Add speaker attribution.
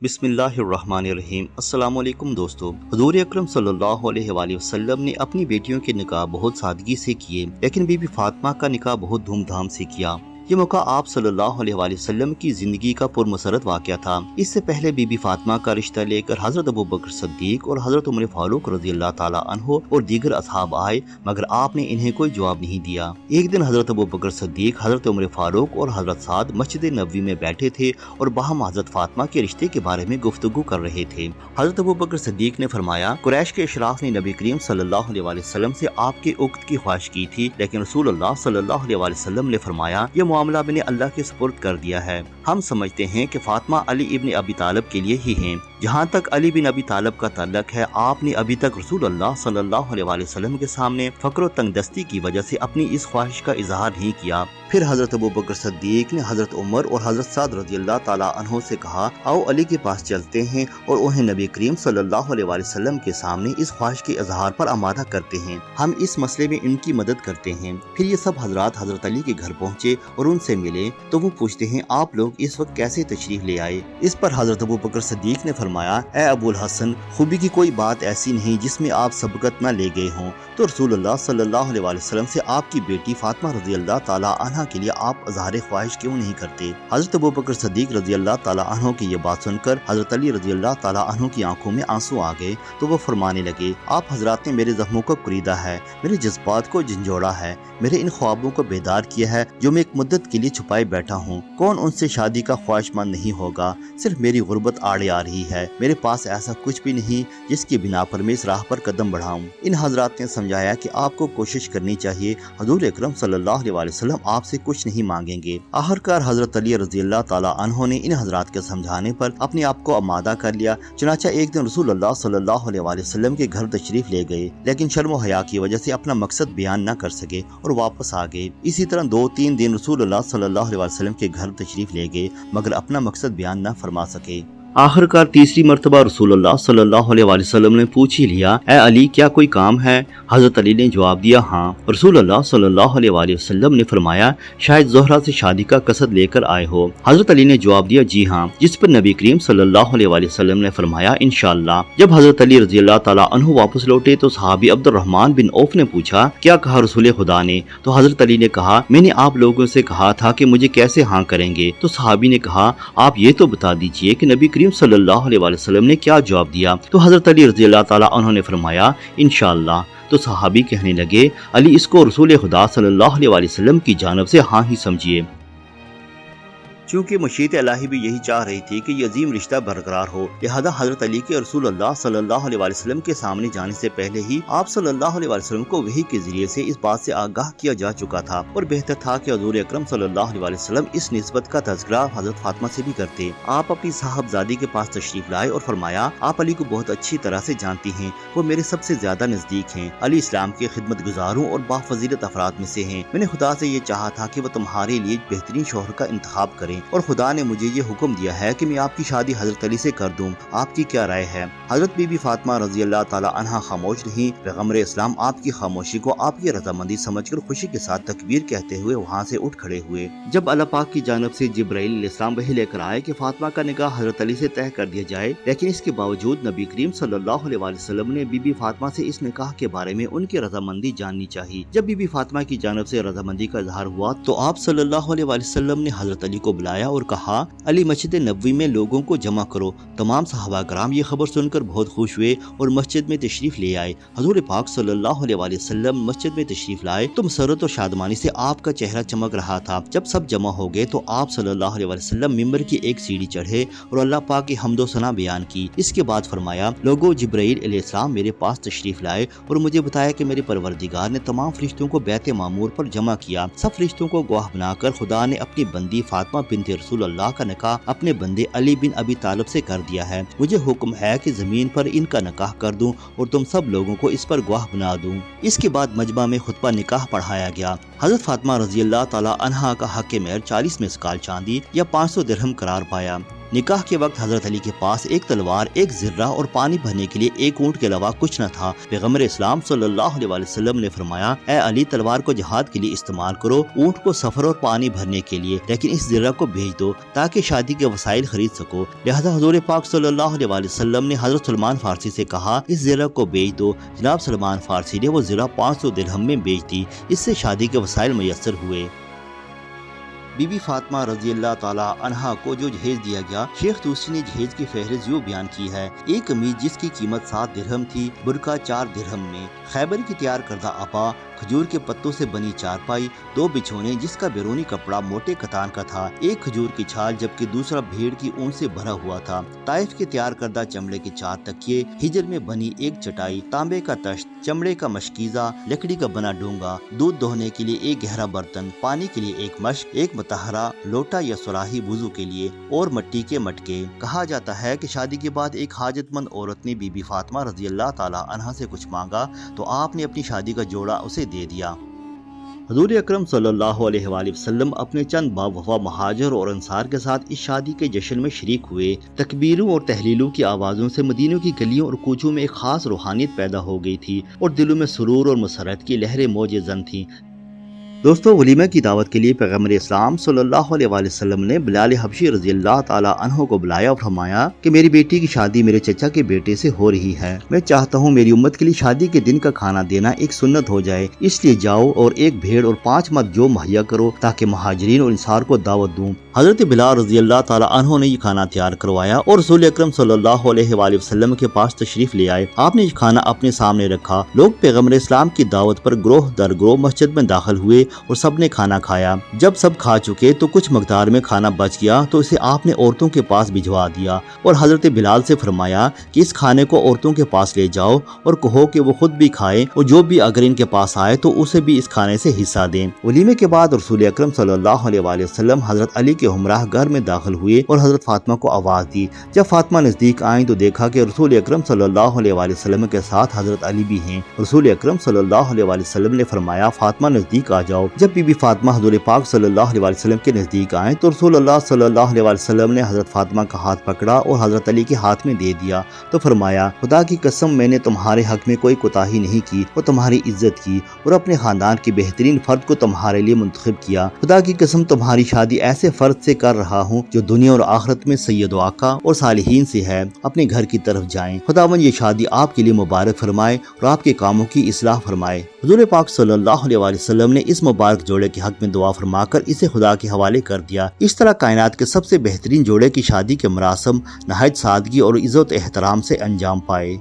Speaker 1: بسم اللہ الرحمن الرحیم۔ السلام علیکم دوستو۔ حضور اکرم صلی اللہ علیہ وآلہ وسلم نے اپنی بیٹیوں کے نکاح بہت سادگی سے کیے، لیکن بی بی فاطمہ کا نکاح بہت دھوم دھام سے کیا۔ یہ موقع آپ صلی اللہ علیہ وآلہ وسلم کی زندگی کا پرمسرت واقعہ تھا۔ اس سے پہلے بی بی فاطمہ کا رشتہ لے کر حضرت ابوبکر صدیق اور حضرت عمر فاروق رضی اللہ تعالیٰ عنہ اور دیگر اصحاب آئے، مگر آپ نے انہیں کوئی جواب نہیں دیا۔ ایک دن حضرت ابوبکر صدیق، حضرت عمر فاروق اور حضرت سعد مسجد نبوی میں بیٹھے تھے اور باہم حضرت فاطمہ کے رشتے کے بارے میں گفتگو کر رہے تھے۔ حضرت ابوبکر صدیق نے فرمایا، قریش کے اشراف نے نبی کریم صلی اللہ علیہ وآلہ وسلم سے آپ کے عقد کی خواہش کی تھی، لیکن رسول اللہ صلی اللہ علیہ وآلہ وسلم نے فرمایا، یہ معاملہ میں نے اللہ کے سپرد کر دیا ہے۔ ہم سمجھتے ہیں کہ فاطمہ علی ابن ابی طالب کے لیے ہی ہیں۔ جہاں تک علی بن ابی طالب کا تعلق ہے، آپ نے ابھی تک رسول اللہ صلی اللہ علیہ وآلہ وسلم کے سامنے فقر و تنگ دستی کی وجہ سے اپنی اس خواہش کا اظہار نہیں کیا۔ پھر حضرت ابوبکر صدیق نے حضرت عمر اور حضرت سعد رضی اللہ تعالیٰ عنہ سے کہا، آؤ علی کے پاس چلتے ہیں اور انہیں نبی کریم صلی اللہ علیہ وآلہ وسلم کے سامنے اس خواہش کے اظہار پر آمادہ کرتے ہیں، ہم اس مسئلے میں ان کی مدد کرتے ہیں۔ پھر یہ سب حضرات حضرت علی کے گھر پہنچے اور ان سے ملے تو وہ پوچھتے ہیں، آپ لوگ اس وقت کیسے تشریف لے آئے؟ اس پر حضرت ابوبکر صدیق نے فرمایا، اے ابو الحسن، خوبی کی کوئی بات ایسی نہیں جس میں آپ سبقت نہ لے گئے ہوں، تو رسول اللہ صلی اللہ علیہ وآلہ وسلم سے آپ کی بیٹی فاطمہ رضی اللہ تعالیٰ عنہ کے لیے آپ اظہار خواہش کیوں نہیں کرتے؟ حضرت ابوبکر صدیق رضی اللہ تعالیٰ عنہ کی یہ بات سن کر حضرت علی رضی اللہ تعالیٰ عنہ کی آنکھوں میں آنسو آ گئے تو وہ فرمانے لگے، آپ حضرات نے میرے زخموں کو کریدا ہے، میرے جذبات کو جھنجھوڑا ہے، میرے ان خوابوں کو بیدار کیا ہے جو میں ایک مدت کے لیے چھپائے بیٹھا ہوں۔ کون ان سے شادی کا خواہش مند نہیں ہوگا؟ صرف میری غربت آڑے آ رہی ہے، میرے پاس ایسا کچھ بھی نہیں جس کی بنا پر میں اس راہ پر قدم بڑھاؤں۔ ان حضرات نے سمجھایا کہ آپ کو کوشش کرنی چاہیے، حضور اکرم صلی اللہ علیہ وآلہ وسلم آپ سے کچھ نہیں مانگیں گے۔ آخرکار حضرت علی رضی اللہ تعالیٰ عنہ نے ان حضرات کے سمجھانے پر اپنے آپ کو آمادہ کر لیا۔ چنانچہ ایک دن رسول اللہ صلی اللہ علیہ وآلہ وسلم کے گھر تشریف لے گئے، لیکن شرم و حیا کی وجہ سے اپنا مقصد بیان نہ کر سکے اور واپس آ گئے۔ اسی طرح 2-3 دن رسول اللہ صلی اللہ علیہ وآلہ وسلم کے گھر تشریف لے گئے مگر اپنا مقصد بیان نہ فرما سکے۔ آخرکار تیسری مرتبہ رسول اللہ صلی اللہ علیہ وآلہ وسلم نے پوچھ ہی لیا، اے علی، کیا کوئی کام ہے؟ حضرت علی نے جواب دیا، ہاں۔ رسول اللہ صلی اللہ علیہ وآلہ وسلم نے فرمایا، شاید زہرہ سے شادی کا قصد لے کر آئے ہو۔ حضرت علی نے جواب دیا، جی ہاں، جس پر نبی کریم صلی اللہ علیہ وآلہ وسلم نے فرمایا، انشاءاللہ۔ جب حضرت علی رضی اللہ تعالیٰ عنہ واپس لوٹے تو صحابی عبد الرحمن بن عوف نے پوچھا، کیا کہا رسول خدا نے؟ تو حضرت علی نے کہا، میں نے آپ لوگوں سے کہا تھا کہ مجھے کیسے ہاں کریں گے؟ تو صحابی نے کہا، آپ یہ تو بتا دیجئے کہ نبی کریم صلی اللہ علیہ وآلہ وسلم نے کیا جواب دیا؟ تو حضرت علی رضی اللہ تعالیٰ عنہ نے فرمایا، انشاءاللہ۔ تو صحابی کہنے لگے، علی، اس کو رسول خدا صلی اللہ علیہ وآلہ وسلم کی جانب سے ہاں ہی سمجھیے۔ چونکہ مشیت الہی بھی یہی چاہ رہی تھی کہ یہ عظیم رشتہ برقرار ہو، لہذا حضرت علی کے رسول اللہ صلی اللہ علیہ وآلہ وسلم کے سامنے جانے سے پہلے ہی آپ صلی اللہ علیہ وآلہ وسلم کو وحی کے ذریعے سے اس بات سے آگاہ کیا جا چکا تھا، اور بہتر تھا کہ حضور اکرم صلی اللہ علیہ وآلہ وسلم اس نسبت کا تذکرہ حضرت فاطمہ سے بھی کرتے۔ آپ اپنی صاحبزادی کے پاس تشریف لائے اور فرمایا، آپ علی کو بہت اچھی طرح سے جانتی ہیں، وہ میرے سب سے زیادہ نزدیک ہیں، علی اسلام کے خدمت گزاروں اور بافضیلت افراد میں سے ہیں۔ میں نے خدا سے یہ چاہا تھا کہ وہ تمہارے لیے بہترین شوہر کا انتخاب کریں، اور خدا نے مجھے یہ حکم دیا ہے کہ میں آپ کی شادی حضرت علی سے کر دوں۔ آپ کی کیا رائے ہے؟ حضرت بی بی فاطمہ رضی اللہ تعالیٰ عنہا خاموش رہیں۔ پیغمبر اسلام آپ کی خاموشی کو آپ کی رضامندی سمجھ کر خوشی کے ساتھ تکبیر کہتے ہوئے وہاں سے اٹھ کھڑے ہوئے۔ جب اللہ پاک کی جانب سے جبرائیل علیہ السلام وحی لے کر آئے کہ فاطمہ کا نکاح حضرت علی سے طے کر دیا جائے، لیکن اس کے باوجود نبی کریم صلی اللہ علیہ وآلہ وسلم نے بی بی فاطمہ سے اس نکاح کے بارے میں ان کی رضامندی جاننی چاہی۔ جب بی بی فاطمہ کی جانب سے رضامندی کا اظہار ہوا تو آپ صلی اللہ علیہ وآلہ وسلم نے حضرت علی کو بلایا اور کہا، علی، مسجد نبوی میں لوگوں کو جمع کرو۔ تمام صحابہ کرام یہ خبر سن کر بہت خوش ہوئے اور مسجد میں تشریف لے آئے۔ حضور پاک صلی اللہ علیہ وآلہ وسلم مسجد میں تشریف لائے تو مسرت اور شادمانی سے آپ کا چہرہ چمک رہا تھا۔ جب سب جمع ہو گئے تو آپ صلی اللہ علیہ وآلہ وسلم ممبر کی ایک سیڑھی چڑھے اور اللہ پاک کی حمد و ثنا بیان کی۔ اس کے بعد فرمایا، لوگوں، جبرائیل علیہ السلام میرے پاس تشریف لائے اور مجھے بتایا کہ میرے پروردگار نے تمام فرشتوں کو بیت معمور پر جمع کیا۔ سب فرشتوں کو گواہ بنا کر خدا نے اپنی بندی فاطمہ بنت رسول اللہ کا نکاح اپنے بندے علی بن ابی طالب سے کر دیا ہے۔ مجھے حکم ہے کہ زمین پر ان کا نکاح کر دوں اور تم سب لوگوں کو اس پر گواہ بنا دوں۔ اس کے بعد مجمع میں خطبہ نکاح پڑھایا گیا۔ حضرت فاطمہ رضی اللہ تعالی عنہا کا حق مہر 40 مسقال چاندی یا 500 درہم قرار پایا۔ نکاح کے وقت حضرت علی کے پاس ایک تلوار، ایک زرہ اور پانی بھرنے کے لیے ایک اونٹ کے علاوہ کچھ نہ تھا۔ پیغمبر اسلام صلی اللہ علیہ وسلم نے فرمایا، اے علی، تلوار کو جہاد کے لیے استعمال کرو، اونٹ کو سفر اور پانی بھرنے کے لیے، لیکن اس زرہ کو بیچ دو تاکہ شادی کے وسائل خرید سکو۔ لہذا حضور پاک صلی اللہ علیہ وسلم نے حضرت سلمان فارسی سے کہا، اس زرہ کو بیچ دو۔ جناب سلمان فارسی نے وہ زرہ 500 درہم میں بیچ دی۔ اس سے شادی کے وسائل میسر ہوئے۔ بی بی فاطمہ رضی اللہ تعالی عنہا کو جو جہیز دیا گیا، شیخ توسی نے جہیز کی فہرست یوں بیان کی ہے: ایک قمیض جس کی قیمت 7 درہم تھی، برقع 4 درہم میں، خیبر کی تیار کردہ عبا، کھجور کے پتوں سے بنی چارپائی، 2 بچھونے جس کا بیرونی کپڑا موٹے کتان کا تھا، ایک کھجور کی چھال جبکہ دوسرا بھیڑ کی اون سے بھرا ہوا تھا، طائف کے تیار کردہ چمڑے کے 4 تکیے، ہجر میں بنی ایک چٹائی، تانبے کا تشت، چمڑے کا مشکیزہ، لکڑی کا بنا ڈونگا، دودھ دوہنے کے لیے ایک گہرا برتن، پانی کے لیے ایک مشک، ایک متحرہ، لوٹا یا صراحی وضو کے لیے، اور مٹی کے مٹکے۔ کہا جاتا ہے کہ شادی کے بعد ایک حاجت مند عورت نے بی بی فاطمہ رضی اللہ تعالی عنہا سے کچھ مانگا تو آپ نے اپنی شادی کا جوڑا اسے دے دیا۔ حضور اکرم صلی اللہ علیہ وآلہ وسلم اپنے چند باوفا مہاجر اور انصار کے ساتھ اس شادی کے جشن میں شریک ہوئے۔ تکبیروں اور تحلیلوں کی آوازوں سے مدینہ کی گلیوں اور کوچوں میں ایک خاص روحانیت پیدا ہو گئی تھی اور دلوں میں سرور اور مسرت کی لہریں موج زن تھیں۔ دوستو، ولیمہ کی دعوت کے لیے پیغمبر اسلام صلی اللہ علیہ وآلہ وسلم نے بلال حبشی رضی اللہ تعالی عنہ کو بلایا اور فرمایا کہ میری بیٹی کی شادی میرے چچا کے بیٹے سے ہو رہی ہے، میں چاہتا ہوں میری امت کے لیے شادی کے دن کا کھانا دینا ایک سنت ہو جائے، اس لیے جاؤ اور ایک بھیڑ اور 5 مرد جو مہیا کرو تاکہ مہاجرین اور انصار کو دعوت دوں۔ حضرت بلال رضی اللہ تعالی عنہ نے یہ کھانا تیار کروایا اور رسول اکرم صلی اللہ علیہ وآلہ وسلم کے پاس تشریف لے آئے۔ آپ نے یہ کھانا اپنے سامنے رکھا، لوگ پیغمبر اسلام کی دعوت پر گروہ در گروہ مسجد میں داخل ہوئے اور سب نے کھانا کھایا۔ جب سب کھا چکے تو کچھ مقدار میں کھانا بچ گیا تو اسے آپ نے عورتوں کے پاس بھجوا دیا اور حضرت بلال سے فرمایا کہ اس کھانے کو عورتوں کے پاس لے جاؤ اور کہو کہ وہ خود بھی کھائیں اور جو بھی اگر ان کے پاس آئے تو اسے بھی اس کھانے سے حصہ دیں۔ ولیمے کے بعد رسول اکرم صلی اللہ علیہ وآلہ وسلم حضرت علی کے ہمراہ گھر میں داخل ہوئے اور حضرت فاطمہ کو آواز دی۔ جب فاطمہ نزدیک آئیں تو دیکھا کہ رسول اکرم صلی اللہ علیہ وآلہ وسلم کے ساتھ حضرت علی بھی ہیں۔ رسول اکرم صلی اللہ علیہ وآلہ وسلم نے فرمایا، فاطمہ نزدیک آ جاؤ۔ جب بی بی فاطمہ حضور پاک صلی اللہ علیہ وآلہ وسلم کے نزدیک آئیں تو رسول اللہ صلی اللہ علیہ وآلہ وسلم نے حضرت فاطمہ کا ہاتھ پکڑا اور حضرت علی کے ہاتھ میں دے دیا تو فرمایا، خدا کی قسم میں نے تمہارے حق میں کوئی کوتاہی نہیں کی اور تمہاری عزت کی اور اپنے خاندان کے بہترین فرد کو تمہارے لیے منتخب کیا۔ خدا کی قسم تمہاری شادی ایسے فرد سے کر رہا ہوں جو دنیا اور آخرت میں سید و آقا اور صالحین سے ہے، اپنے گھر کی طرف جائیں۔ خداوند یہ شادی آپ کے لیے مبارک فرمائے اور آپ کے کاموں کی اصلاح فرمائے۔ حضور پاک صلی اللہ علیہ وآلہ وسلم نے اس مبارک جوڑے کے حق میں دعا فرما کر اسے خدا کے حوالے کر دیا۔ اس طرح کائنات کے سب سے بہترین جوڑے کی شادی کے مراسم نہایت سادگی اور عزت و احترام سے انجام پائے۔